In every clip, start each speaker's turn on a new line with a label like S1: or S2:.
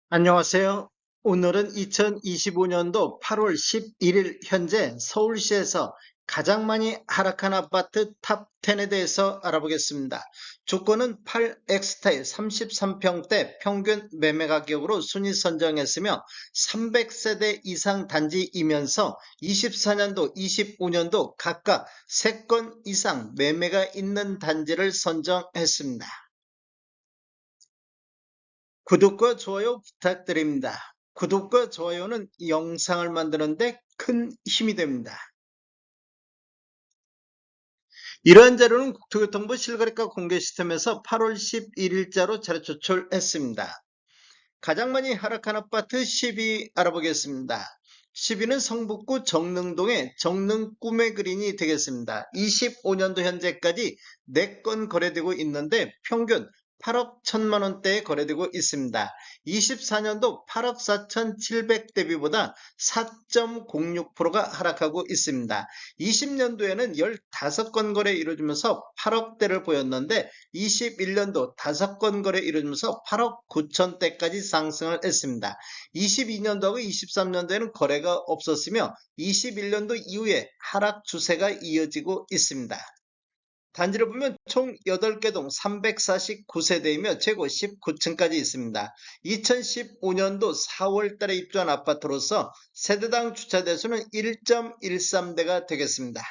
S1: 안녕하세요. 오늘은 2025년도 8월 11일 현재 서울시에서 가장 많이 하락한 아파트 탑 10에 대해서 알아보겠습니다. 조건은 8X타일 33평대 평균 매매 가격으로 순위 선정했으며 300세대 이상 단지이면서 24년도, 25년도 각각 3건 이상 매매가 있는 단지를 선정했습니다. 구독과 좋아요 부탁드립니다. 구독과 좋아요는 영상을 만드는데 큰 힘이 됩니다. 이러한 자료는 국토교통부 실거래가 공개 시스템에서 8월 11일자로 자료 조출했습니다. 가장 많이 하락한 아파트 10위 알아보겠습니다. 10위는 성북구 정릉동의 정릉 꿈의 그린이 되겠습니다. 25년도 현재까지 4건 거래되고 있는데 평균 8억 1천만 원대에 거래되고 있습니다. 24년도 8억 4,700 대비보다 4.06%가 하락하고 있습니다. 20년도에는 15건 거래 이루어지면서 8억대를 보였는데 21년도 5건 거래 이루어지면서 8억 9천대까지 상승을 했습니다. 22년도하고 23년도에는 거래가 없었으며 21년도 이후에 하락 추세가 이어지고 있습니다. 단지를 보면 총 8개 동 349세대이며 최고 19층까지 있습니다. 2015년도 4월 달에 입주한 아파트로서 세대당 주차 대수는 1.13대가 되겠습니다.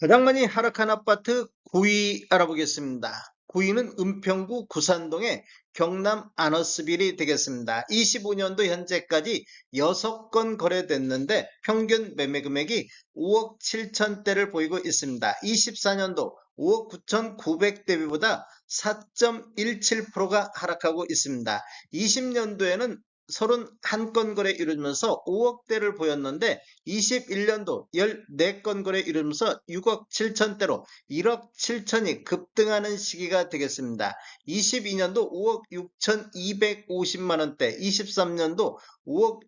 S1: 가장 많이 하락한 아파트 9위 알아보겠습니다. 9위는 은평구 구산동의 경남 아너스빌이 되겠습니다. 25년도 현재까지 6건 거래됐는데 평균 매매 금액이 5억 7천대를 보이고 있습니다. 24년도 5억 9,900 대비보다 4.17%가 하락하고 있습니다. 20년도에는 31건 거래 이루어지면서 5억대를 보였는데 21년도 14건 거래 이루면서 6억 7천대로 1억 7천이 급등하는 시기가 되겠습니다. 22년도 5억 6,250만원대, 23년도 5억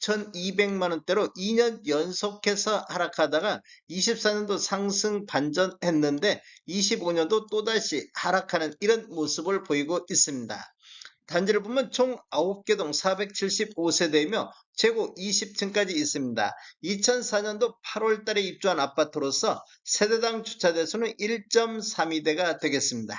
S1: 6,200만원대로 2년 연속해서 하락하다가 24년도 상승 반전했는데 25년도 또다시 하락하는 이런 모습을 보이고 있습니다. 단지를 보면 총 9개 동 475세대이며 최고 20층까지 있습니다. 2004년도 8월 달에 입주한 아파트로서 세대당 주차 대수는 1.32대가 되겠습니다.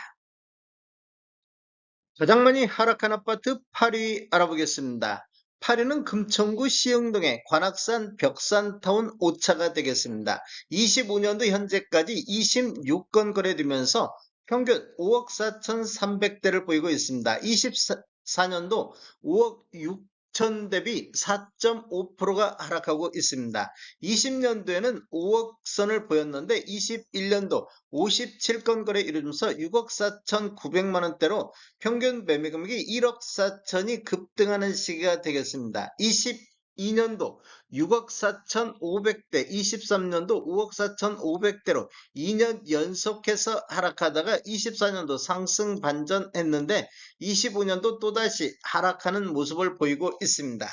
S1: 가장 많이 하락한 아파트 8위 알아보겠습니다. 8위는 금천구 시흥동의 관악산 벽산타운 5차가 되겠습니다. 25년도 현재까지 26건 거래되면서 평균 5억 4,300대를 보이고 있습니다. 24년도 5억 6천 대비 4.5%가 하락하고 있습니다. 20년도에는 5억 선을 보였는데 21년도 57건 거래 이루면서 6억 4,900만 원대로 평균 매매 금액이 1억 4천이 급등하는 시기가 되겠습니다. 22년도 6억 4,500대, 23년도 5억 4,500대로 2년 연속해서 하락하다가 24년도 상승 반전했는데 25년도 또다시 하락하는 모습을 보이고 있습니다.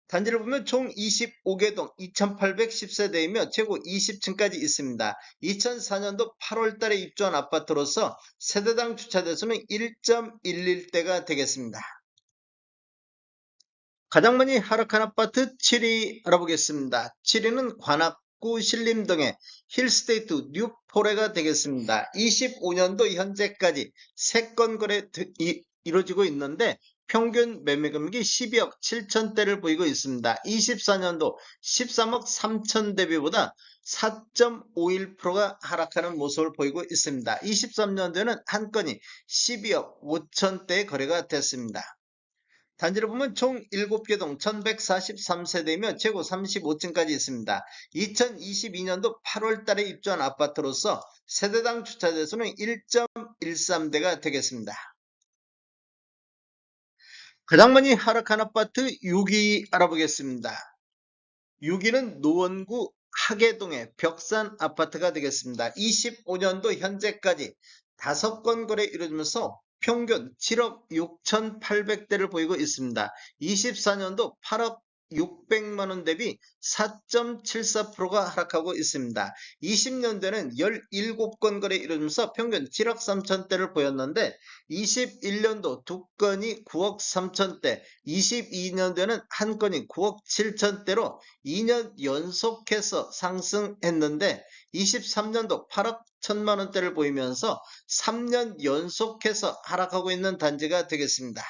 S1: 단지를 보면 총 25개 동 2,810세대이며 최고 20층까지 있습니다. 2004년도 8월 달에 입주한 아파트로서 세대당 주차 대수는 1.11대가 되겠습니다. 가장 많이 하락한 아파트 7위 알아보겠습니다. 7위는 관악구 신림동의 힐스테이트 뉴포레가 되겠습니다. 25년도 현재까지 3건 거래 이루어지고 있는데 평균 매매 금액이 12억 7천대를 보이고 있습니다. 24년도 13억 3천 대비보다 4.51%가 하락하는 모습을 보이고 있습니다. 23년도에는 한 건이 12억 5천대의 거래가 됐습니다. 단지를 보면 총 7개 동 1143세대이며 최고 35층까지 있습니다. 2022년도 8월 달에 입주한 아파트로서 세대당 주차 대수는 1.13대가 되겠습니다. 가장 많이 하락한 아파트 6위 알아보겠습니다. 6위는 노원구 하계동의 벽산 아파트가 되겠습니다. 25년도 현재까지 5건 거래 이루어지면서 평균 7억 6,800대를 보이고 있습니다. 24년도 8억 600만 원 대비 4.74%가 하락하고 있습니다. 20년도에는 17건 거래 이루면서 평균 7억 3천대를 보였는데 21년도 2건이 9억 3천대, 22년도에는 1건이 9억 7천대로 2년 연속해서 상승했는데 23년도 8억 1천만 원대를 보이면서 3년 연속해서 하락하고 있는 단지가 되겠습니다.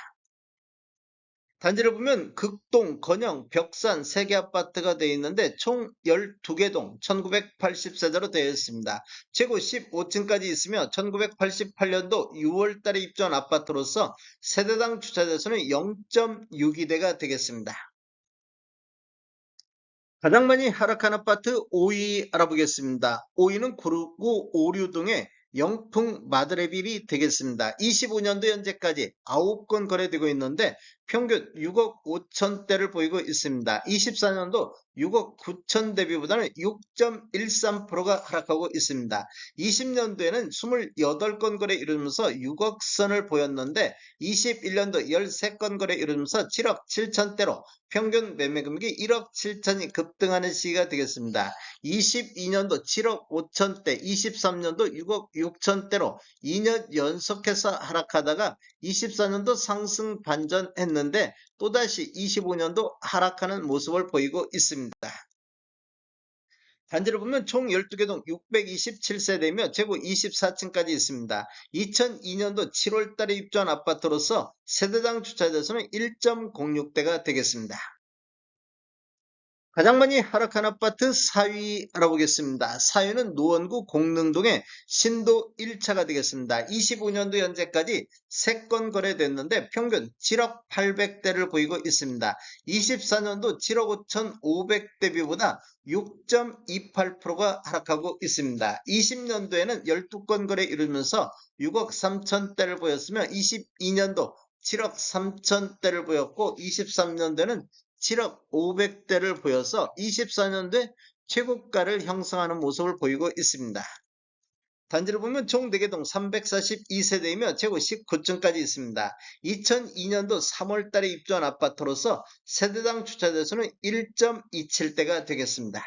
S1: 단지를 보면 극동, 건영, 벽산 3개 아파트가 되어 있는데 총 12개 동 1980세대로 되어 있습니다. 최고 15층까지 있으며 1988년도 6월달에 입주한 아파트로서 세대당 주차대수는 0.62대가 되겠습니다. 가장 많이 하락한 아파트 5위 알아보겠습니다. 5위는 구로구 오류동의 영풍 마드레빌이 되겠습니다. 25년도 현재까지 9건 거래되고 있는데 평균 6억 5천대를 보이고 있습니다. 24년도 6억 9천 대비보다는 6.13%가 하락하고 있습니다. 20년도에는 28건 거래 이루면서 6억 선을 보였는데 21년도 13건 거래 이루면서 7억 7천대로 평균 매매 금액이 1억 7천이 급등하는 시기가 되겠습니다. 22년도 7억 5천대, 23년도 6억 6천대로 2년 연속해서 하락하다가 24년도 상승 반전했는데 또다시 25년도 하락하는 모습을 보이고 있습니다. 단지를 보면 총 12개 동 627세대이며 재고 24층까지 있습니다. 2002년도 7월달에 입주한 아파트로서 세대당 주차대수는 1.06대가 되겠습니다. 가장 많이 하락한 아파트 4위 알아보겠습니다. 4위는 노원구 공릉동의 신도 1차가 되겠습니다. 25년도 현재까지 3건 거래됐는데 평균 7억 800대를 보이고 있습니다. 24년도 7억 5,500 대비보다 6.28%가 하락하고 있습니다. 20년도에는 12건 거래 이루면서 6억 3천대를 보였으며 22년도 7억 3천대를 보였고 23년도에는 7억 500대를 보여서 24년도에 최고가를 형성하는 모습을 보이고 있습니다. 단지를 보면 총 4개 동 342세대이며 최고 19층까지 있습니다. 2002년도 3월달에 입주한 아파트로서 세대당 주차대수는 1.27대가 되겠습니다.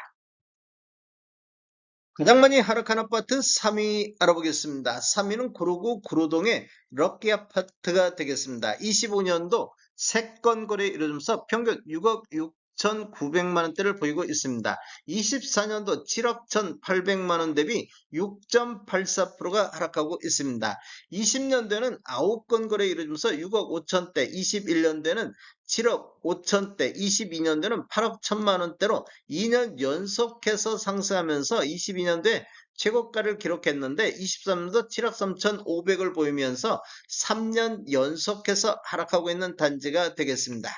S1: 가장 많이 하락한 아파트 3위 알아보겠습니다. 3위는 구로구 구로동의 럭키 아파트가 되겠습니다. 25년도 3건 거래 이루면서 평균 6억 6,900만 원대를 보이고 있습니다. 24년도 7억 1,800만 원 대비 6.84%가 하락하고 있습니다. 20년도에는 9건 거래 이루면서 6억 5천대, 21년도에는 7억 5천대, 22년도에는 8억 1천만 원대로 2년 연속해서 상승하면서 22년도에 최고가를 기록했는데 23년도 7억 3,500을 보이면서 3년 연속해서 하락하고 있는 단지가 되겠습니다.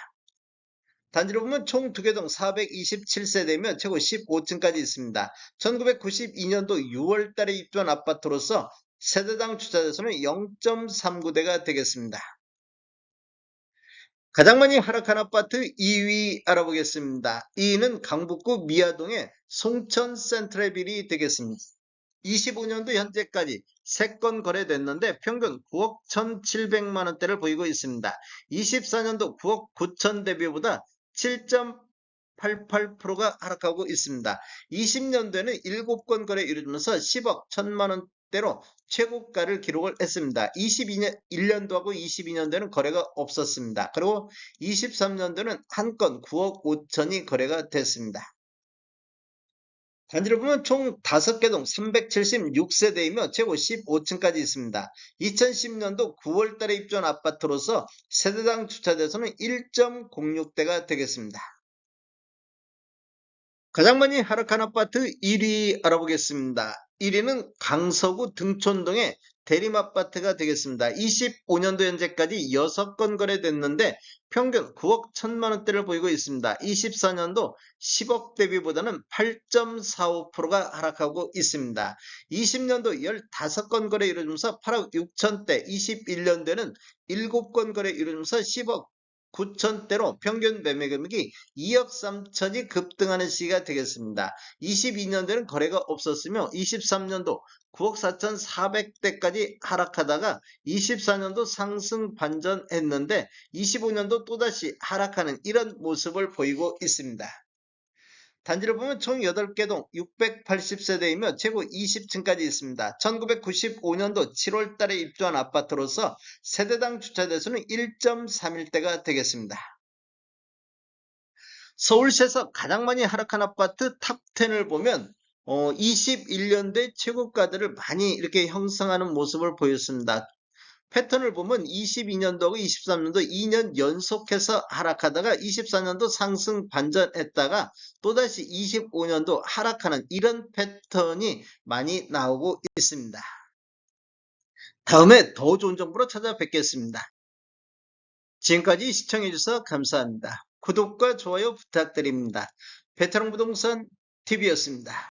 S1: 단지를 보면 총 2개 동 427세대이며 최고 15층까지 있습니다. 1992년도 6월달에 입주한 아파트로서 세대당 주차대수는 0.39대가 되겠습니다. 가장 많이 하락한 아파트 2위 알아보겠습니다. 2위는 강북구 미아동의 송천 센트럴빌이 되겠습니다. 25년도 현재까지 3건 거래됐는데 평균 9억 1,700만 원대를 보이고 있습니다. 24년도 9억 9천 대비보다 7.88%가 하락하고 있습니다. 20년도에는 7건 거래 이루면서 10억 1천만 원대로 최고가를 기록을 했습니다. 1년도하고 22년도에는 거래가 없었습니다. 그리고 23년도에는 한 건 9억 5천이 거래가 됐습니다. 단지를 보면 총 5개 동 376세대이며 최고 15층까지 있습니다. 2010년도 9월달에 입주한 아파트로서 세대당 주차대수는 1.06대가 되겠습니다. 가장 많이 하락한 아파트 1위 알아보겠습니다. 1위는 강서구 등촌동의 대림아파트가 되겠습니다. 25년도 현재까지 6건 거래됐는데 평균 9억 1천만 원대를 보이고 있습니다. 24년도 10억 대비보다는 8.45%가 하락하고 있습니다. 20년도 15건 거래 이루면서 8억 6천대, 21년도에는 7건 거래 이루면서 10억 9천대로 평균 매매 금액이 2억 3천이 급등하는 시기가 되겠습니다. 22년도에는 거래가 없었으며 23년도 9억 4천 4백대까지 하락하다가 24년도 상승 반전했는데 25년도 또다시 하락하는 이런 모습을 보이고 있습니다. 단지를 보면 총 8개 동 680세대이며 최고 20층까지 있습니다. 1995년도 7월 달에 입주한 아파트로서 세대당 주차 대수는 1.31대가 되겠습니다. 서울시에서 가장 많이 하락한 아파트 탑10을 보면 21년도에 최고가들을 많이 이렇게 형성하는 모습을 보였습니다. 패턴을 보면 22년도하고 23년도 2년 연속해서 하락하다가 24년도 상승 반전했다가 또다시 25년도 하락하는 이런 패턴이 많이 나오고 있습니다. 다음에 더 좋은 정보로 찾아뵙겠습니다. 지금까지 시청해주셔서 감사합니다. 구독과 좋아요 부탁드립니다. 베테랑 부동산 TV였습니다.